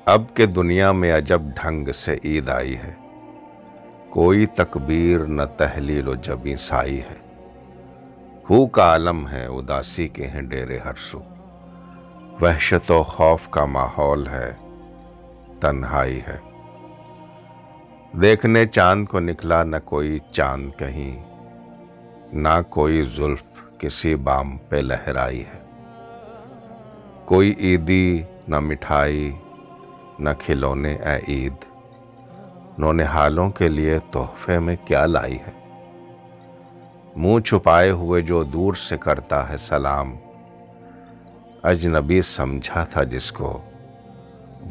اب کے دنیا میں عجب ڈھنگ سے عید آئی ہے، کوئی تکبیر نہ تحلیل و جبیں سائی ہے۔ ہو کا عالم ہے، اداسی کے ہیں ڈیرے ہر سو، وحشت و خوف کا ماحول ہے، تنہائی ہے۔ دیکھنے چاند کو نکلا نہ کوئی چاند کہیں، نہ کوئی زلف کسی بام پہ لہرائی ہے۔ کوئی عیدی نہ مٹھائی نہ کھلونے اے عید، نونہالوں کے لیے تحفے میں کیا لائی ہے؟ منہ چھپائے ہوئے جو دور سے کرتا ہے سلام، اجنبی سمجھا تھا جس کو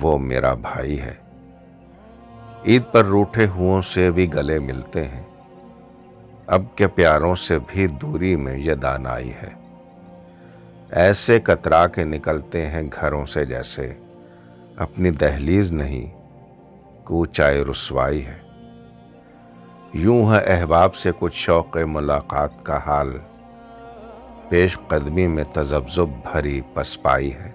وہ میرا بھائی ہے۔ عید پر روٹھے ہوں سے بھی گلے ملتے ہیں، اب کے پیاروں سے بھی دوری میں یہ دانائی ہے۔ ایسے کترا کے نکلتے ہیں گھروں سے جیسے اپنی دہلیز نہیں کوچائے رسوائی ہے۔ یوں ہے احباب سے کچھ شوق ملاقات کا حال، پیش قدمی میں تذبذب بھری پسپائی ہے۔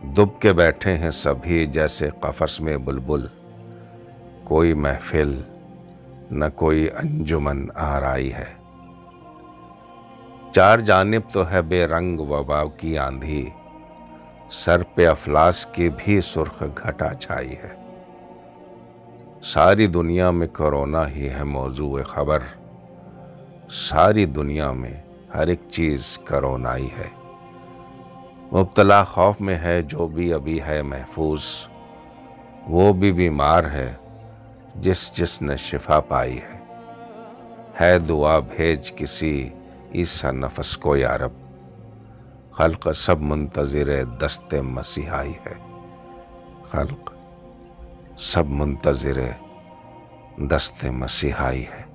دب کے بیٹھے ہیں سبھی جیسے قفس میں بلبل، کوئی محفل نہ کوئی انجمن آرائی ہے۔ چار جانب تو ہے بے رنگ وبا کی آندھی، سر پہ افلاس کی بھی سرخ گھٹا چھائی ہے۔ ساری دنیا میں کرونا ہی ہے موضوع خبر، ساری دنیا میں ہر ایک چیز کرونائی ہے۔ مبتلا خوف میں ہے جو بھی ابھی ہے محفوظ، وہ بھی بیمار ہے جس نے شفا پائی ہے دعا بھیج کسی عیسی نفس کو یا رب، خلق سب منتظر دست مسیحائی ہے۔ خلق سب منتظر دست مسیحائی ہے۔